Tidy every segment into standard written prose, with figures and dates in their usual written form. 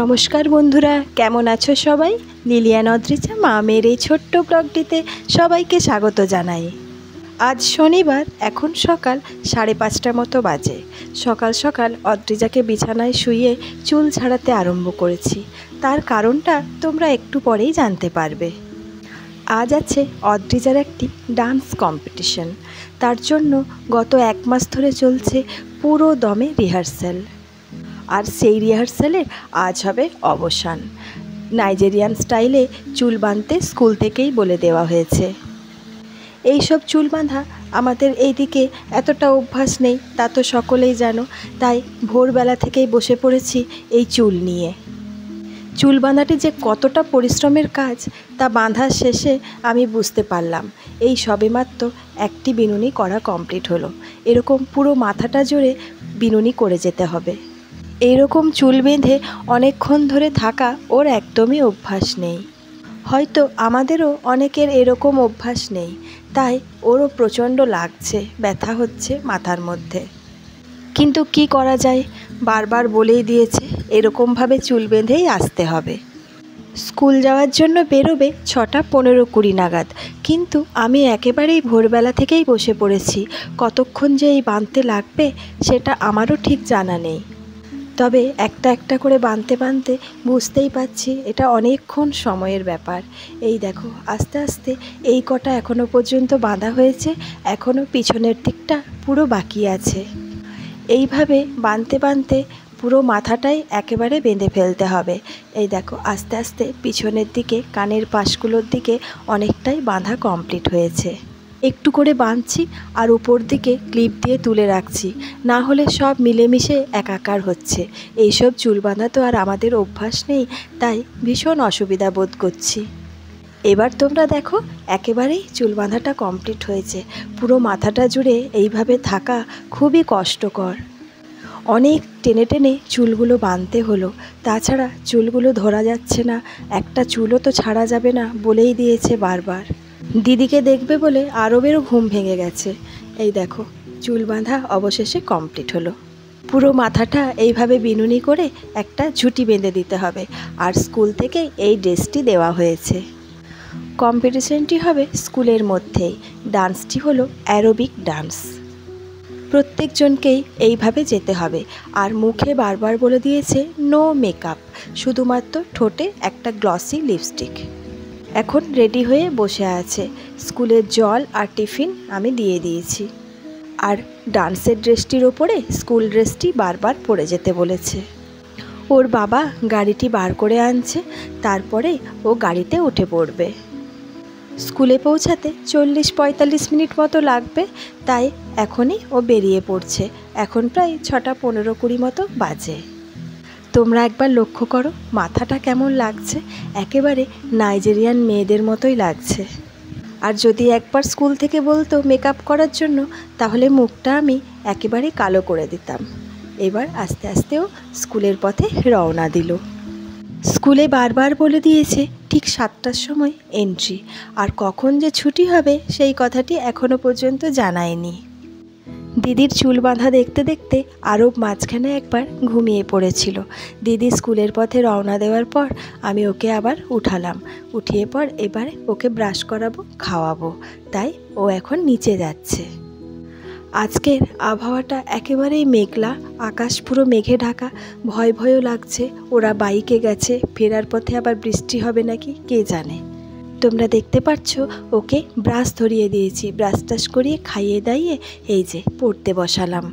নমস্কার বন্ধুরা, কেমন আছো সবাই? লিলিয়ান অদ্রিজা মামের এই ছোট্ট ব্লগটিতে সবাইকে স্বাগত জানাই। আজ শনিবার, এখন সকাল 5:30 মতো বাজে। সকাল সকাল অদ্রিজাকে বিছানায় শুইয়ে চুল ছাড়াতে আরম্ভ করেছি। তার কারণটা তোমরা একটু পরেই জানতে পারবে। আজ আছে অদ্রিজার একটি ডান্স কম্পিটিশন। তার জন্য গত 1 মাস ধরে চলছে পুরো দমে রিহার্সাল। আর সেই রিহার্সালের আজ হবে অবসান। নাইজেরিয়ান স্টাইলে চুল বাঁধতে স্কুল থেকেই বলে দেওয়া হয়েছে। এইসব চুল বাঁধা আমাদের এইদিকে এতটা অভ্যাস নেই, তা তো সকলেই জানো। তাই ভোরবেলা থেকেই বসে পড়েছি এই চুল নিয়ে। চুল বাঁধাটি যে কতটা পরিশ্রমের কাজ তা বাঁধার শেষে আমি বুঝতে পারলাম। এই সবেমাত্র একটি বিনুনি করা কমপ্লিট হলো। এরকম পুরো মাথাটা জুড়ে বিনুনি করে যেতে হবে। এইরকম চুল বেঁধে অনেকক্ষণ ধরে থাকা ওর একদমই অভ্যাস নেই। হয়তো আমাদেরও অনেকের এরকম অভ্যাস নেই, তাই ওরও প্রচণ্ড লাগছে, ব্যথা হচ্ছে মাথার মধ্যে। কিন্তু কি করা যায়, বারবার বলেই দিয়েছে এরকমভাবে চুল বেঁধেই আসতে হবে। স্কুল যাওয়ার জন্য বেরোবে 6:15-20 নাগাদ, কিন্তু আমি একেবারেই ভোরবেলা থেকেই বসে পড়েছি। কতক্ষণ যে এই বাঁধতে লাগবে সেটা আমারও ঠিক জানা নেই। তবে একটা একটা করে বাঁধতে বাঁধতে বুঝতেই পারছি এটা অনেকক্ষণ সময়ের ব্যাপার। এই দেখো, আস্তে আস্তে এই কটা এখনও পর্যন্ত বাঁধা হয়েছে, এখনও পিছনের দিকটা পুরো বাকি আছে। এইভাবে বাঁধতে বাঁধতে পুরো মাথাটাই একেবারে বেঁধে ফেলতে হবে। এই দেখো, আস্তে আস্তে পিছনের দিকে কানের পাশগুলোর দিকে অনেকটাই বাঁধা কমপ্লিট হয়েছে। একটু করে বাঁধছি আর উপর দিকে ক্লিপ দিয়ে তুলে রাখছি, না হলে সব মিলেমিশে একাকার হচ্ছে। এইসব চুল বাঁধা তো আর আমাদের অভ্যাস নেই, তাই ভীষণ অসুবিধা বোধ করছি। এবার তোমরা দেখো, একেবারেই চুল বাঁধাটা কমপ্লিট হয়েছে। পুরো মাথাটা জুড়ে এইভাবে থাকা খুবই কষ্টকর। অনেক টেনে টেনে চুলগুলো বাঁধতে হলো, তাছাড়া চুলগুলো ধরা যাচ্ছে না। একটা চুলও তো ছাড়া যাবে না বলেই দিয়েছে বারবার। দিদিকে দেখবে বলে আরবেরও ঘুম ভেঙে গেছে। এই দেখো, চুল বাঁধা অবশেষে কমপ্লিট হলো। পুরো মাথাটা এইভাবে বিনুনি করে একটা ঝুঁটি বেঁধে দিতে হবে। আর স্কুল থেকে এই ড্রেসটি দেওয়া হয়েছে। কম্পিটিশনটি হবে স্কুলের মধ্যেই। ডান্সটি হলো অ্যারোবিক ডান্স। প্রত্যেকজনকেই এইভাবে যেতে হবে। আর মুখে বারবার বলে দিয়েছে নো মেকআপ, শুধুমাত্র ঠোঁটে একটা গ্লসি লিপস্টিক। এখন রেডি হয়ে বসে আছে। স্কুলের জল আর টিফিন আমি দিয়ে দিয়েছি। আর ডান্সের ড্রেসটির ওপরে স্কুল ড্রেসটি বারবার পরে যেতে বলেছে। ওর বাবা গাড়িটি বার করে আনছে, তারপরে ও গাড়িতে উঠে পড়বে। স্কুলে পৌঁছাতে 40-45 মিনিট মতো লাগবে, তাই এখনই ও বেরিয়ে পড়ছে। এখন প্রায় 6:15-20 মতো বাজে। তোমরা একবার লক্ষ্য করো মাথাটা কেমন লাগছে, একেবারে নাইজেরিয়ান মেয়েদের মতোই লাগছে। আর যদি একবার স্কুল থেকে বলতো মেকআপ করার জন্য, তাহলে মুখটা আমি একেবারে কালো করে দিতাম। এবার আস্তে আস্তেও স্কুলের পথে রওনা দিল। স্কুলে বারবার বলে দিয়েছে ঠিক 7টার সময় এন্ট্রি, আর কখন যে ছুটি হবে সেই কথাটি এখনও পর্যন্ত জানায়নি। দিদির চুল বাঁধা দেখতে দেখতে আরব মাঝখানে একবার ঘুমিয়ে পড়েছিল। দিদি স্কুলের পথে রওনা দেওয়ার পর আমি ওকে আবার উঠালাম। উঠিয়ে পর এবারে ওকে ব্রাশ করাবো, খাওয়াবো, তাই ও এখন নিচে যাচ্ছে। আজকের আবহাওয়াটা একেবারেই মেঘলা, আকাশ পুরো মেঘে ঢাকা। ভয় ভয়ও লাগছে। ওরা বাইকে গেছে, ফেরার পথে আবার বৃষ্টি হবে নাকি কে জানে। তোমরা দেখতে পাচ্ছ ওকে ব্রাশ ধরিয়ে দিয়েছি। ব্রাশ টাশ করিয়ে খাইয়ে দাইয়ে এই যে পড়তে বসালাম।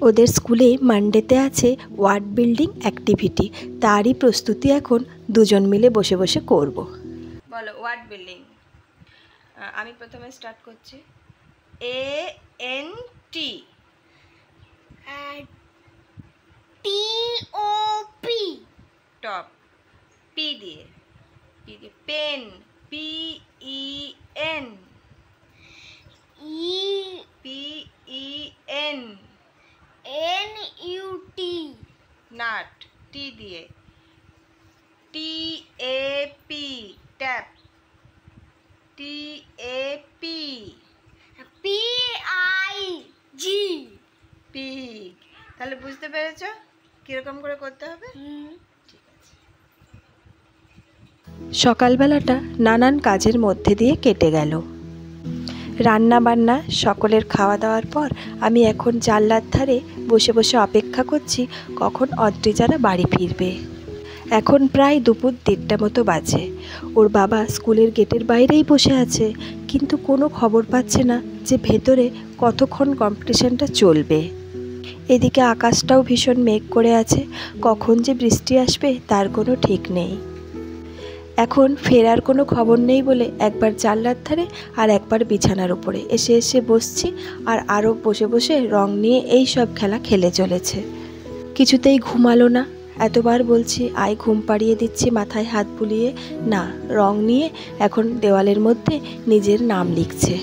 ওদের স্কুলে মানডেতে আছে ওয়ার্ড বিল্ডিং অ্যাক্টিভিটি, তারই প্রস্তুতি এখন দুজন মিলে বসে বসে করব। বলো ওয়ার্ড বিল্ডিং। আমি প্রথমে স্টার্ট করছি। ANT TOP top. পি দিয়ে pen, PEN PEN NUT nut, T দিয়ে TAP tap, TAP PIG pig. তাহলে বুঝতে পেরেছো কীরকম করে করতে হবে? ঠিক সকালবেলাটা নানান কাজের মধ্যে দিয়ে কেটে গেল। রান্না বান্না সকলের খাওয়া দাওয়ার পর আমি এখন জানলার ধারে বসে বসে অপেক্ষা করছি কখন অদ্রিজারা বাড়ি ফিরবে। এখন প্রায় দুপুর 1:30 মতো বাজে। ওর বাবা স্কুলের গেটের বাইরেই বসে আছে, কিন্তু কোনো খবর পাচ্ছে না যে ভেতরে কতক্ষণ কম্পিটিশনটা চলবে। এদিকে আকাশটাও ভীষণ মেঘ করে আছে, কখন যে বৃষ্টি আসবে তার কোনো ঠিক নেই। এখন ফেরার কোনো খবর নেই বলে একবার জানলার ধারে আর একবার বিছানার উপরে এসে এসে বসছি, আর আরও বসে বসে রং নিয়ে এই সব খেলা খেলে চলেছে। কিছুতেই ঘুমালো না। এতবার বলছি আয়, ঘুম পাড়িয়ে দিচ্ছি মাথায় হাত বুলিয়ে, না, রং নিয়ে এখন দেওয়ালের মধ্যে নিজের নাম লিখছে।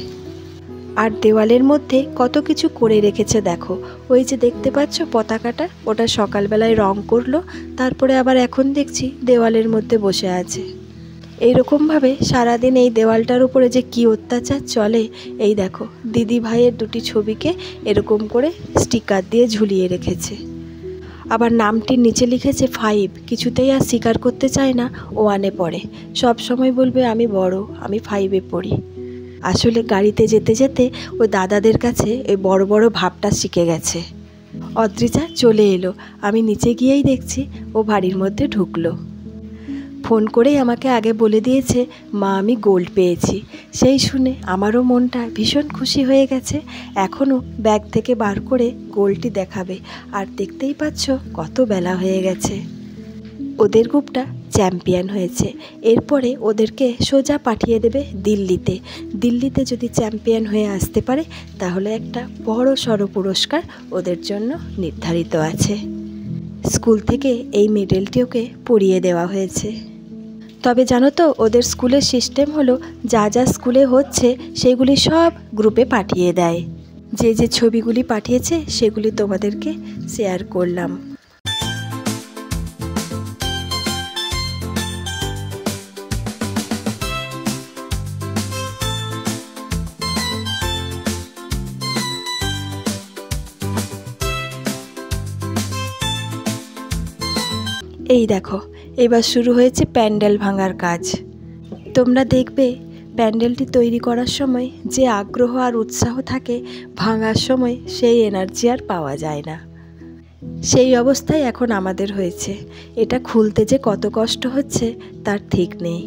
আর দেওয়ালের মধ্যে কত কিছু করে রেখেছে দেখো। ওই যে দেখতে পাচ্ছ পতাকাটা, ওটা সকালবেলায় রং করলো, তারপরে আবার এখন দেখছি দেওয়ালের মধ্যে বসে আছে। এইরকমভাবে সারাদিন এই দেওয়ালটার উপরে যে কি অত্যাচার চলে। এই দেখো, দিদি ভাইয়ের 2টি ছবিকে এরকম করে স্টিকার দিয়ে ঝুলিয়ে রেখেছে। আবার নামটির নিচে লিখেছে 5। কিছুতেই আর স্বীকার করতে চায় না 1-এ পড়ে। সব সময় বলবে আমি বড়, আমি 5-এ পড়ি। আসলে গাড়িতে যেতে যেতে ওই দাদাদের কাছে ওই বড় বড় ভাবটা শিখে গেছে। অদ্রিজা চলে এলো, আমি নিচে গিয়েই দেখছি ও বাড়ির মধ্যে ঢুকলো। ফোন করেই আমাকে আগে বলে দিয়েছে, মা আমি গোল্ড পেয়েছি। সেই শুনে আমারও মনটা ভীষণ খুশি হয়ে গেছে। এখনও ব্যাগ থেকে বার করে গোল্ডটি দেখাবে, আর দেখতেই পাচ্ছ কত বেলা হয়ে গেছে। ওদের গ্রুপটা চ্যাম্পিয়ন হয়েছে। এরপরে ওদেরকে সোজা পাঠিয়ে দেবে দিল্লিতে। দিল্লিতে যদি চ্যাম্পিয়ন হয়ে আসতে পারে তাহলে একটা বড় সড় পুরস্কার ওদের জন্য নির্ধারিত আছে। স্কুল থেকে এই মেডেলটি ওকে পরিয়ে দেওয়া হয়েছে। তবে জানো তো, ওদের স্কুলের সিস্টেম হলো যা যা স্কুলে হচ্ছে সেগুলি সব গ্রুপে পাঠিয়ে দেয়। যে যে ছবিগুলি পাঠিয়েছে সেগুলি তোমাদেরকে শেয়ার করলাম। এই দেখো, এবার শুরু হয়েছে প্যান্ডেল ভাঙার কাজ। তোমরা দেখবে প্যান্ডেলটি তৈরি করার সময় যে আগ্রহ আর উৎসাহ থাকে, ভাঙার সময় সেই এনার্জি আর পাওয়া যায় না। সেই অবস্থায় এখন আমাদের হয়েছে। এটা খুলতে যে কত কষ্ট হচ্ছে তার ঠিক নেই।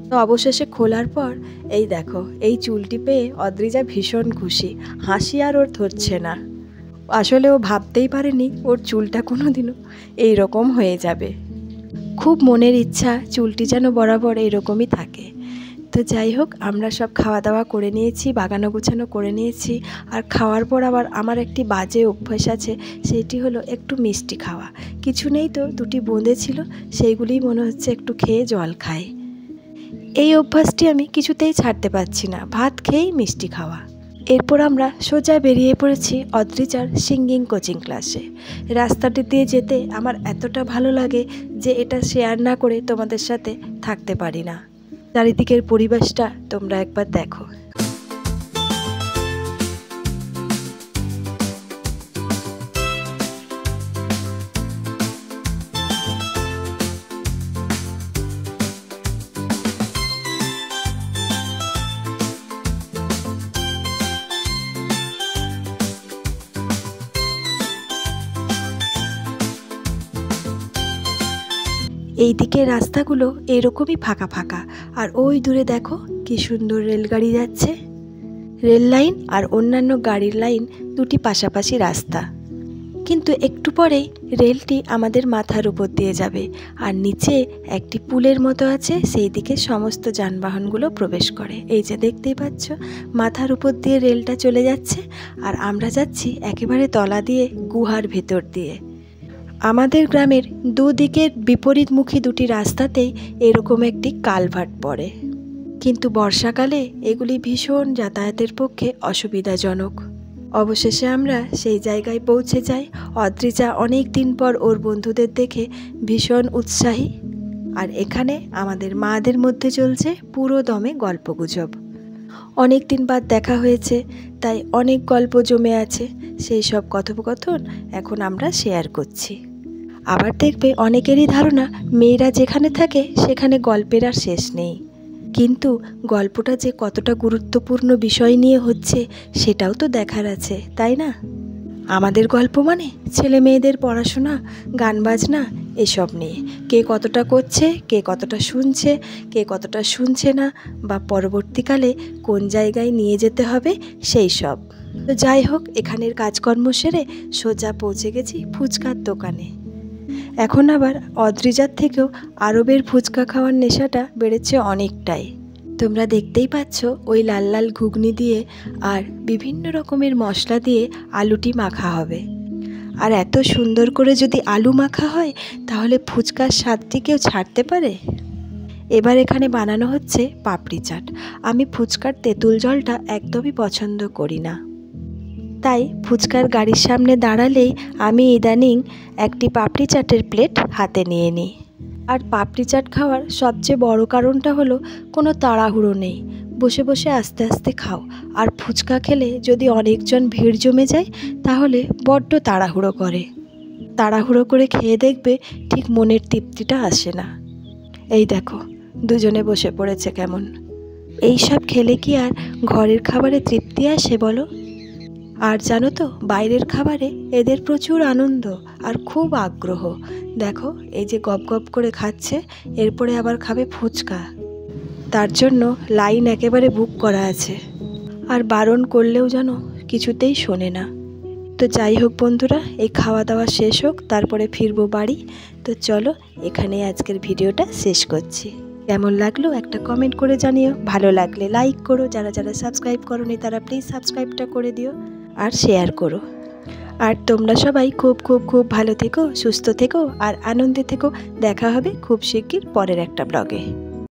তো অবশেষে খোলার পর এই দেখো, এই চুলটি পেয়ে অদ্রিজা ভীষণ খুশি, হাসি আর ওর ধরছে না। আসলে ও ভাবতেই পারেনি ওর চুলটা কোনোদিনও এই রকম হয়ে যাবে। খুব মনের ইচ্ছা চুলটি যেন বরাবর এরকমই থাকে। তো যাই হোক, আমরা সব খাওয়া দাওয়া করে নিয়েছি, বাগানো গুছানো করে নিয়েছি। আর খাওয়ার পর আবার আমার একটি বাজে অভ্যাস আছে, সেইটি হলো একটু মিষ্টি খাওয়া। কিছু নেই তো 2টি বোঁদে ছিল, সেইগুলিই মনে হচ্ছে একটু খেয়ে জল খাই। এই অভ্যাসটি আমি কিছুতেই ছাড়তে পারছি না, ভাত খেয়েই মিষ্টি খাওয়া। এরপর আমরা সোজা বেরিয়ে পড়েছি অদ্রিজার সিঙ্গিং কোচিং ক্লাসে। রাস্তাটি দিয়ে যেতে আমার এতটা ভালো লাগে যে এটা শেয়ার না করে তোমাদের সাথে থাকতে পারি না। চারিদিকের পরিবেশটা তোমরা একবার দেখো। এই দিকের রাস্তাগুলো এরকমই ফাঁকা ফাঁকা, আর ওই দূরে দেখো কি সুন্দর রেলগাড়ি যাচ্ছে। রেল লাইন আর অন্যান্য গাড়ির লাইন 2টি পাশাপাশি রাস্তা, কিন্তু একটু পরেই রেলটি আমাদের মাথার উপর দিয়ে যাবে, আর নিচে একটি পুলের মতো আছে, সেই দিকে সমস্ত যানবাহনগুলো প্রবেশ করে। এই যে দেখতেই পাচ্ছ, মাথার উপর দিয়ে রেলটা চলে যাচ্ছে, আর আমরা যাচ্ছি একেবারে তলা দিয়ে গুহার ভেতর দিয়ে। আমাদের গ্রামের দুদিকের বিপরীতমুখী 2টি রাস্তাতেই এরকম একটি কালভার্ট পড়ে, কিন্তু বর্ষাকালে এগুলি ভীষণ যাতায়াতের পক্ষে অসুবিধাজনক। অবশেষে আমরা সেই জায়গায় পৌঁছে যাই। অদ্রিজা অনেক দিন পর ওর বন্ধুদের দেখে ভীষণ উৎসাহী, আর এখানে আমাদের মাদের মধ্যে চলছে পুরো দমে গল্পগুজব। অনেক দিন বাদ দেখা হয়েছে, তাই অনেক গল্প জমে আছে। সেই সব কথোপকথন এখন আমরা শেয়ার করছি। আবার দেখবে অনেকেরই ধারণা মেয়েরা যেখানে থাকে সেখানে গল্পের আর শেষ নেই, কিন্তু গল্পটা যে কতটা গুরুত্বপূর্ণ বিষয় নিয়ে হচ্ছে সেটাও তো দেখার আছে, তাই না? আমাদের গল্প মানে ছেলে মেয়েদের পড়াশোনা, গান বাজনা এসব নিয়ে কে কতটা করছে, কে কতটা শুনছে, কে কতটা শুনছে না, বা পরবর্তীকালে কোন জায়গায় নিয়ে যেতে হবে সেই সব। তো যাই হোক, এখানের কাজকর্ম সেরে সোজা পৌঁছে গেছি ফুচকার দোকানে। এখন আবার অদ্রিজার থেকেও আরবের ফুচকা খাওয়ার নেশাটা বেড়েছে অনেকটাই। তোমরা দেখতেই পাচ্ছ ওই লাল লাল ঘুগনি দিয়ে আর বিভিন্ন রকমের মশলা দিয়ে আলুটি মাখা হবে। আর এত সুন্দর করে যদি আলু মাখা হয় তাহলে ফুচকার স্বাদটি কেউ ছাড়তে পারে? এবার এখানে বানানো হচ্ছে পাপড়ি চাট। আমি ফুচকার তেঁতুল জলটা একদমই পছন্দ করি না, তাই ফুচকার গাড়ির সামনে দাঁড়ালেই আমি ইদানিং একটি পাপড়ি চাটের প্লেট হাতে নিয়ে নিই। আর পাপড়ি চাট খাওয়ার সবচেয়ে বড় কারণটা হলো কোনো তাড়াহুড়ো নেই, বসে বসে আস্তে আস্তে খাও। আর ফুচকা খেলে যদি অনেকজন ভিড় জমে যায় তাহলে বড্ড তাড়াহুড়ো করে। তাড়াহুড়ো করে খেয়ে দেখবে ঠিক মনের তৃপ্তিটা আসে না। এই দেখো দুজনে বসে পড়েছে কেমন। এই সব খেলে কি আর ঘরের খাবারে তৃপ্তি আসে বলো? আর জানো তো, বাইরের খাবারে এদের প্রচুর আনন্দ আর খুব আগ্রহ। দেখো এই যে গপ গপ করে খাচ্ছে, এরপরে আবার খাবে ফুচকা, তার জন্য লাইন একেবারে বুক করা আছে। আর বারণ করলেও যেন কিছুতেই শোনে না। তো যাই হোক বন্ধুরা, এই খাওয়া দাওয়া শেষ হোক, তারপরে ফিরবো বাড়ি। তো চলো এখানেই আজকের ভিডিওটা শেষ করছি। কেমন লাগলো একটা কমেন্ট করে জানিও, ভালো লাগলে লাইক করো, যারা যারা সাবস্ক্রাইব করোনি তারা প্লিজ সাবস্ক্রাইবটা করে দিও আর শেয়ার করো। আর তোমরা সবাই খুব খুব খুব ভালো থেকো, সুস্থ থেকো আর আনন্দে থেকো। দেখা হবে খুব শিগগির পরের একটা ব্লগে।